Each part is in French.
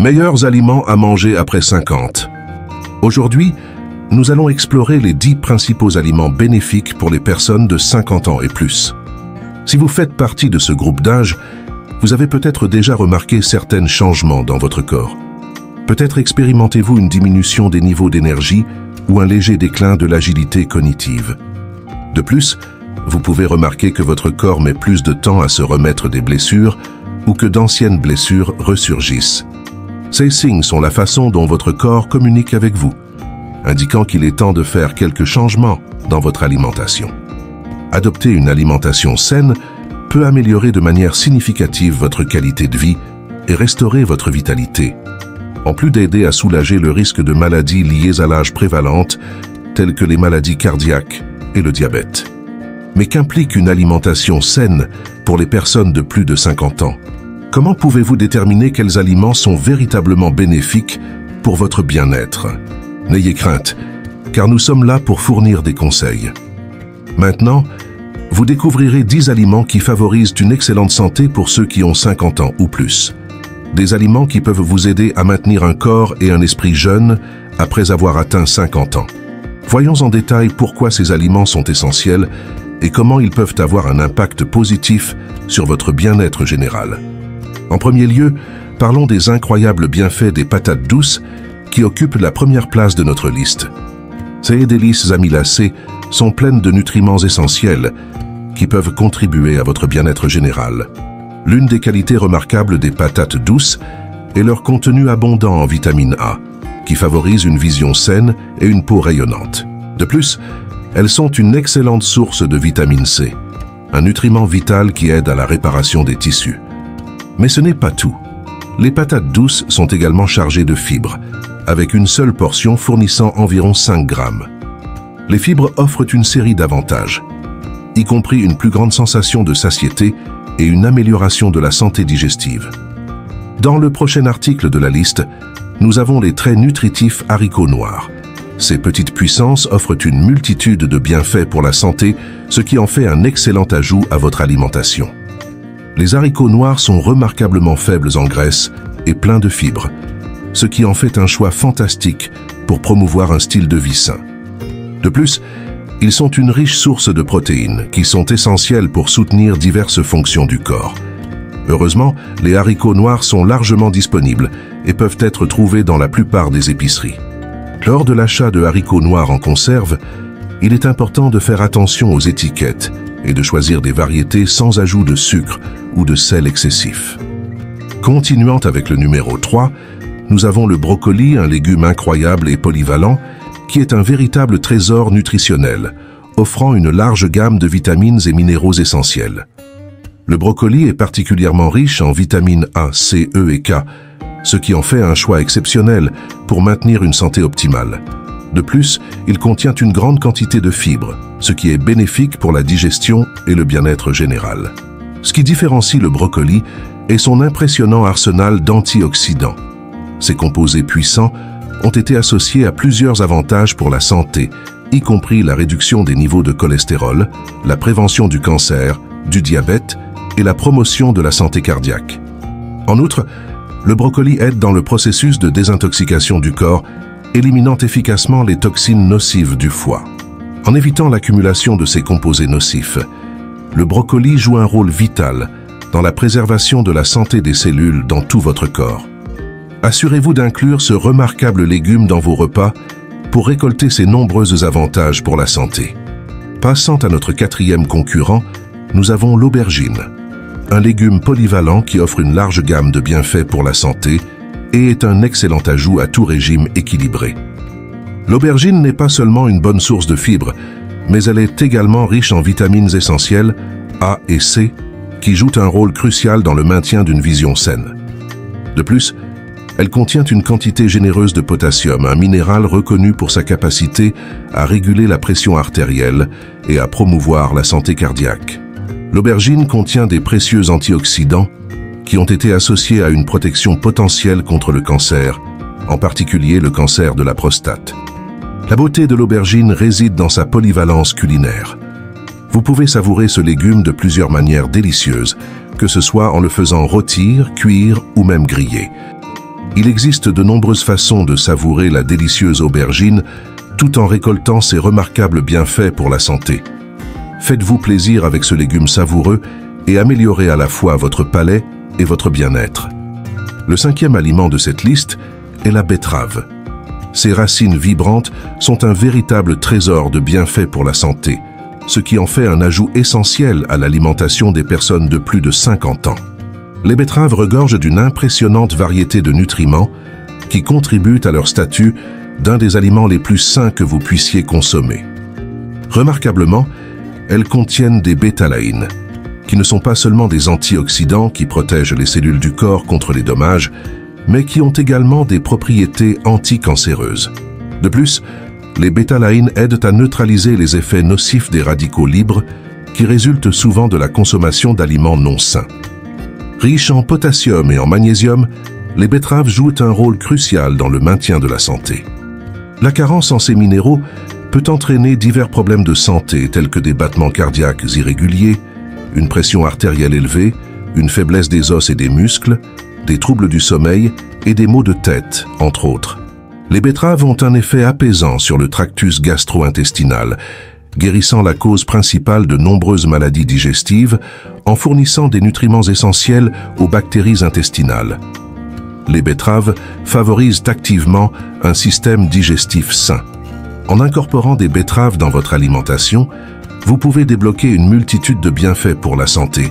Meilleurs aliments à manger après 50. Aujourd'hui, nous allons explorer les 10 principaux aliments bénéfiques pour les personnes de 50 ans et plus. Si vous faites partie de ce groupe d'âge, vous avez peut-être déjà remarqué certains changements dans votre corps. Peut-être expérimentez-vous une diminution des niveaux d'énergie ou un léger déclin de l'agilité cognitive. De plus, vous pouvez remarquer que votre corps met plus de temps à se remettre des blessures ou que d'anciennes blessures ressurgissent. Ces signes sont la façon dont votre corps communique avec vous, indiquant qu'il est temps de faire quelques changements dans votre alimentation. Adopter une alimentation saine peut améliorer de manière significative votre qualité de vie et restaurer votre vitalité, en plus d'aider à soulager le risque de maladies liées à l'âge prévalentes, telles que les maladies cardiaques et le diabète. Mais qu'implique une alimentation saine pour les personnes de plus de 50 ans? Comment pouvez-vous déterminer quels aliments sont véritablement bénéfiques pour votre bien-être? N'ayez crainte, car nous sommes là pour fournir des conseils. Maintenant, vous découvrirez 10 aliments qui favorisent une excellente santé pour ceux qui ont 50 ans ou plus. Des aliments qui peuvent vous aider à maintenir un corps et un esprit jeunes après avoir atteint 50 ans. Voyons en détail pourquoi ces aliments sont essentiels et comment ils peuvent avoir un impact positif sur votre bien-être général. En premier lieu, parlons des incroyables bienfaits des patates douces qui occupent la première place de notre liste. Ces délices amylacées sont pleines de nutriments essentiels qui peuvent contribuer à votre bien-être général. L'une des qualités remarquables des patates douces est leur contenu abondant en vitamine A, qui favorise une vision saine et une peau rayonnante. De plus, elles sont une excellente source de vitamine C, un nutriment vital qui aide à la réparation des tissus. Mais ce n'est pas tout. Les patates douces sont également chargées de fibres, avec une seule portion fournissant environ 5 grammes. Les fibres offrent une série d'avantages, y compris une plus grande sensation de satiété et une amélioration de la santé digestive. Dans le prochain article de la liste, nous avons les très nutritifs haricots noirs. Ces petites puissances offrent une multitude de bienfaits pour la santé, ce qui en fait un excellent ajout à votre alimentation. Les haricots noirs sont remarquablement faibles en graisse et pleins de fibres, ce qui en fait un choix fantastique pour promouvoir un style de vie sain. De plus, ils sont une riche source de protéines qui sont essentielles pour soutenir diverses fonctions du corps. Heureusement, les haricots noirs sont largement disponibles et peuvent être trouvés dans la plupart des épiceries. Lors de l'achat de haricots noirs en conserve, il est important de faire attention aux étiquettes et de choisir des variétés sans ajout de sucre ou de sel excessif. Continuant avec le numéro 3, nous avons le brocoli, un légume incroyable et polyvalent, qui est un véritable trésor nutritionnel, offrant une large gamme de vitamines et minéraux essentiels. Le brocoli est particulièrement riche en vitamines A, C, E et K, ce qui en fait un choix exceptionnel pour maintenir une santé optimale. De plus, il contient une grande quantité de fibres, ce qui est bénéfique pour la digestion et le bien-être général. Ce qui différencie le brocoli est son impressionnant arsenal d'antioxydants. Ces composés puissants ont été associés à plusieurs avantages pour la santé, y compris la réduction des niveaux de cholestérol, la prévention du cancer, du diabète et la promotion de la santé cardiaque. En outre, le brocoli aide dans le processus de désintoxication du corps, éliminant efficacement les toxines nocives du foie. En évitant l'accumulation de ces composés nocifs, le brocoli joue un rôle vital dans la préservation de la santé des cellules dans tout votre corps. Assurez-vous d'inclure ce remarquable légume dans vos repas pour récolter ses nombreux avantages pour la santé. Passant à notre 4e concurrent, nous avons l'aubergine, un légume polyvalent qui offre une large gamme de bienfaits pour la santé et est un excellent ajout à tout régime équilibré. L'aubergine n'est pas seulement une bonne source de fibres, mais elle est également riche en vitamines essentielles, A et C, qui jouent un rôle crucial dans le maintien d'une vision saine. De plus, elle contient une quantité généreuse de potassium, un minéral reconnu pour sa capacité à réguler la pression artérielle et à promouvoir la santé cardiaque. L'aubergine contient des précieux antioxydants qui ont été associés à une protection potentielle contre le cancer, en particulier le cancer de la prostate. La beauté de l'aubergine réside dans sa polyvalence culinaire. Vous pouvez savourer ce légume de plusieurs manières délicieuses, que ce soit en le faisant rôtir, cuire ou même griller. Il existe de nombreuses façons de savourer la délicieuse aubergine tout en récoltant ses remarquables bienfaits pour la santé. Faites-vous plaisir avec ce légume savoureux et améliorez à la fois votre palais et votre bien-être. Le cinquième aliment de cette liste est la betterave. Ses racines vibrantes sont un véritable trésor de bienfaits pour la santé, ce qui en fait un ajout essentiel à l'alimentation des personnes de plus de 50 ans. Les betteraves regorgent d'une impressionnante variété de nutriments qui contribuent à leur statut d'un des aliments les plus sains que vous puissiez consommer. Remarquablement, elles contiennent des bétalaïnes, qui ne sont pas seulement des antioxydants qui protègent les cellules du corps contre les dommages, mais qui ont également des propriétés anticancéreuses. De plus, les bétalaïnes aident à neutraliser les effets nocifs des radicaux libres qui résultent souvent de la consommation d'aliments non sains. Riches en potassium et en magnésium, les betteraves jouent un rôle crucial dans le maintien de la santé. La carence en ces minéraux peut entraîner divers problèmes de santé tels que des battements cardiaques irréguliers, une pression artérielle élevée, une faiblesse des os et des muscles, des troubles du sommeil et des maux de tête, entre autres. Les betteraves ont un effet apaisant sur le tractus gastro-intestinal, guérissant la cause principale de nombreuses maladies digestives en fournissant des nutriments essentiels aux bactéries intestinales. Les betteraves favorisent activement un système digestif sain. En incorporant des betteraves dans votre alimentation, vous pouvez débloquer une multitude de bienfaits pour la santé,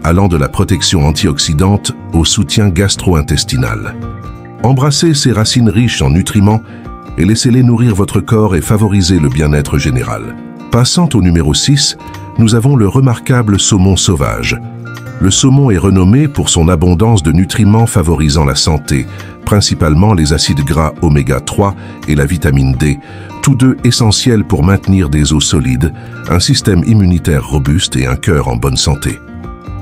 allant de la protection antioxydante au soutien gastro-intestinal. Embrassez ces racines riches en nutriments et laissez-les nourrir votre corps et favoriser le bien-être général. Passant au numéro 6, nous avons le remarquable saumon sauvage. Le saumon est renommé pour son abondance de nutriments favorisant la santé, principalement les acides gras oméga 3 et la vitamine D, tous deux essentiels pour maintenir des os solides, un système immunitaire robuste et un cœur en bonne santé.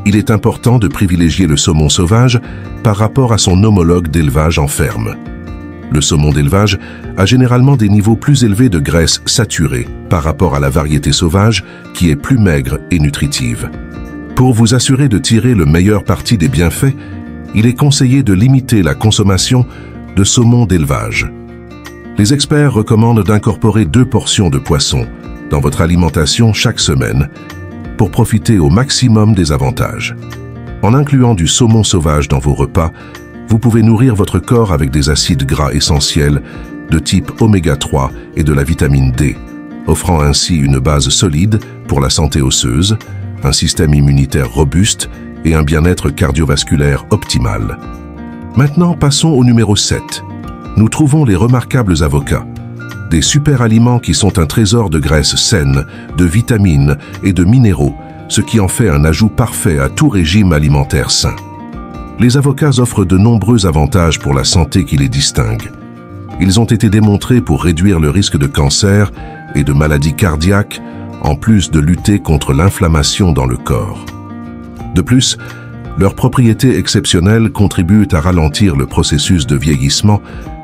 Il est important de privilégier le saumon sauvage par rapport à son homologue d'élevage en ferme. Le saumon d'élevage a généralement des niveaux plus élevés de graisse saturée par rapport à la variété sauvage qui est plus maigre et nutritive. Pour vous assurer de tirer le meilleur parti des bienfaits, il est conseillé de limiter la consommation de saumon d'élevage. Les experts recommandent d'incorporer 2 portions de poisson dans votre alimentation chaque semaine pour profiter au maximum des avantages. En incluant du saumon sauvage dans vos repas, vous pouvez nourrir votre corps avec des acides gras essentiels de type oméga 3 et de la vitamine D, offrant ainsi une base solide pour la santé osseuse, un système immunitaire robuste et un bien-être cardiovasculaire optimal. Maintenant, passons au numéro 7. Nous trouvons les remarquables avocats, des super aliments qui sont un trésor de graisses saines, de vitamines et de minéraux, ce qui en fait un ajout parfait à tout régime alimentaire sain. Les avocats offrent de nombreux avantages pour la santé qui les distinguent. Ils ont été démontrés pour réduire le risque de cancer et de maladies cardiaques, en plus de lutter contre l'inflammation dans le corps. De plus, leurs propriétés exceptionnelles contribuent à ralentir le processus de vieillissement,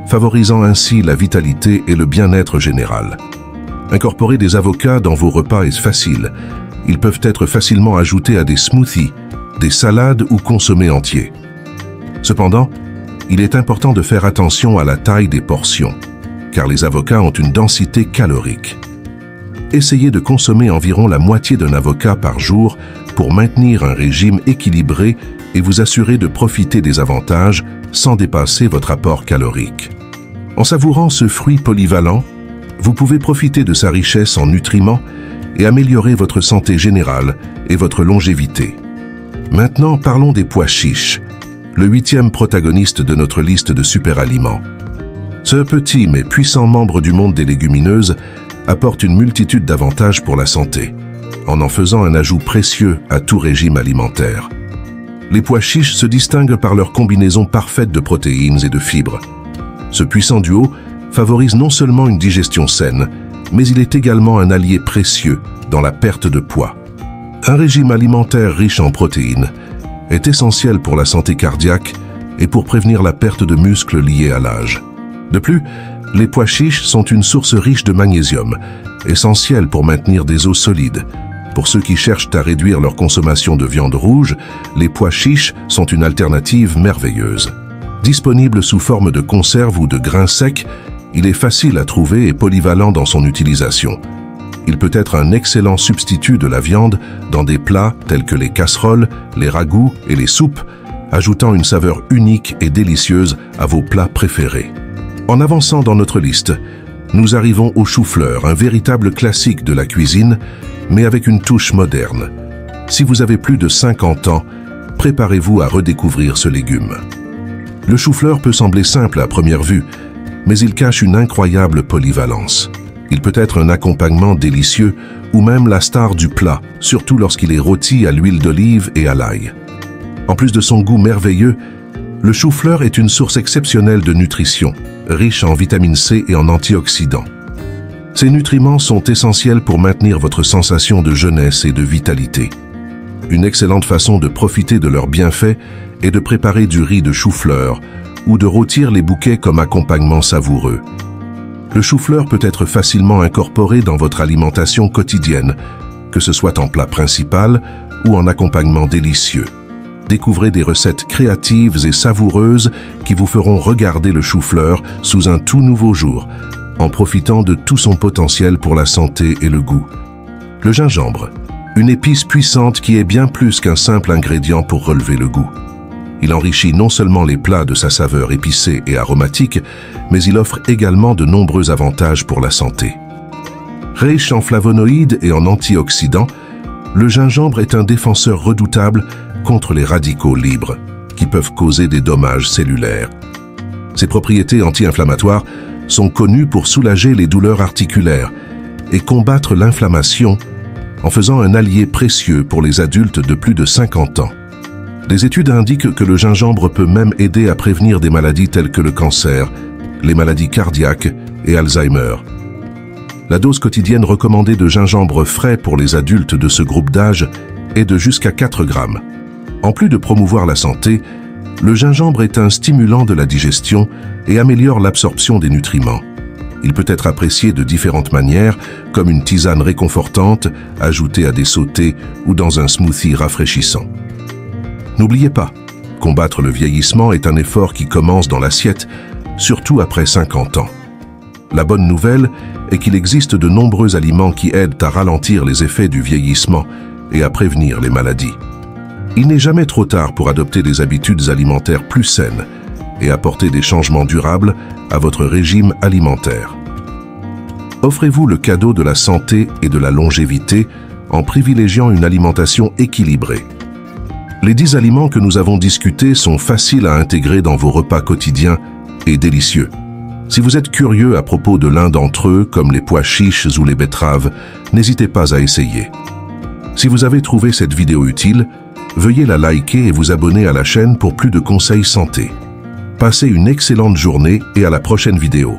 favorisant ainsi la vitalité et le bien-être général. Incorporer des avocats dans vos repas est facile. Ils peuvent être facilement ajoutés à des smoothies, des salades ou consommés entiers. Cependant, il est important de faire attention à la taille des portions, car les avocats ont une densité calorique. Essayez de consommer environ la moitié d'un avocat par jour pour maintenir un régime équilibré et vous assurer de profiter des avantages sans dépasser votre apport calorique. En savourant ce fruit polyvalent, vous pouvez profiter de sa richesse en nutriments et améliorer votre santé générale et votre longévité. Maintenant, parlons des pois chiches, le 8e protagoniste de notre liste de super-aliments. Ce petit mais puissant membre du monde des légumineuses apporte une multitude d'avantages pour la santé, en faisant un ajout précieux à tout régime alimentaire. Les pois chiches se distinguent par leur combinaison parfaite de protéines et de fibres. Ce puissant duo favorise non seulement une digestion saine, mais il est également un allié précieux dans la perte de poids. Un régime alimentaire riche en protéines est essentiel pour la santé cardiaque et pour prévenir la perte de muscles liée à l'âge. De plus, les pois chiches sont une source riche de magnésium, essentielle pour maintenir des os solides. Pour ceux qui cherchent à réduire leur consommation de viande rouge, les pois chiches sont une alternative merveilleuse. Disponible sous forme de conserve ou de grains secs, il est facile à trouver et polyvalent dans son utilisation. Il peut être un excellent substitut de la viande dans des plats tels que les casseroles, les ragoûts et les soupes, ajoutant une saveur unique et délicieuse à vos plats préférés. En avançant dans notre liste, nous arrivons au chou-fleur, un véritable classique de la cuisine, mais avec une touche moderne. Si vous avez plus de 50 ans, préparez-vous à redécouvrir ce légume. Le chou-fleur peut sembler simple à première vue, mais il cache une incroyable polyvalence. Il peut être un accompagnement délicieux ou même la star du plat, surtout lorsqu'il est rôti à l'huile d'olive et à l'ail. En plus de son goût merveilleux, le chou-fleur est une source exceptionnelle de nutrition, riche en vitamine C et en antioxydants. Ces nutriments sont essentiels pour maintenir votre sensation de jeunesse et de vitalité. Une excellente façon de profiter de leurs bienfaits est de préparer du riz de chou-fleur ou de rôtir les bouquets comme accompagnement savoureux. Le chou-fleur peut être facilement incorporé dans votre alimentation quotidienne, que ce soit en plat principal ou en accompagnement délicieux. Découvrez des recettes créatives et savoureuses qui vous feront regarder le chou-fleur sous un tout nouveau jour, en profitant de tout son potentiel pour la santé et le goût. Le gingembre, une épice puissante qui est bien plus qu'un simple ingrédient pour relever le goût. Il enrichit non seulement les plats de sa saveur épicée et aromatique, mais il offre également de nombreux avantages pour la santé. Riche en flavonoïdes et en antioxydants, le gingembre est un défenseur redoutable contre les radicaux libres, qui peuvent causer des dommages cellulaires. Ses propriétés anti-inflammatoires sont connues pour soulager les douleurs articulaires et combattre l'inflammation en faisant un allié précieux pour les adultes de plus de 50 ans. Des études indiquent que le gingembre peut même aider à prévenir des maladies telles que le cancer, les maladies cardiaques et Alzheimer. La dose quotidienne recommandée de gingembre frais pour les adultes de ce groupe d'âge est de jusqu'à 4 grammes. En plus de promouvoir la santé, le gingembre est un stimulant de la digestion et améliore l'absorption des nutriments. Il peut être apprécié de différentes manières, comme une tisane réconfortante, ajoutée à des sautés ou dans un smoothie rafraîchissant. N'oubliez pas, combattre le vieillissement est un effort qui commence dans l'assiette, surtout après 50 ans. La bonne nouvelle est qu'il existe de nombreux aliments qui aident à ralentir les effets du vieillissement et à prévenir les maladies. Il n'est jamais trop tard pour adopter des habitudes alimentaires plus saines et apporter des changements durables à votre régime alimentaire. Offrez-vous le cadeau de la santé et de la longévité en privilégiant une alimentation équilibrée. Les 10 aliments que nous avons discutés sont faciles à intégrer dans vos repas quotidiens et délicieux. Si vous êtes curieux à propos de l'un d'entre eux, comme les pois chiches ou les betteraves, n'hésitez pas à essayer. Si vous avez trouvé cette vidéo utile, veuillez la liker et vous abonner à la chaîne pour plus de conseils santé. Passez une excellente journée et à la prochaine vidéo.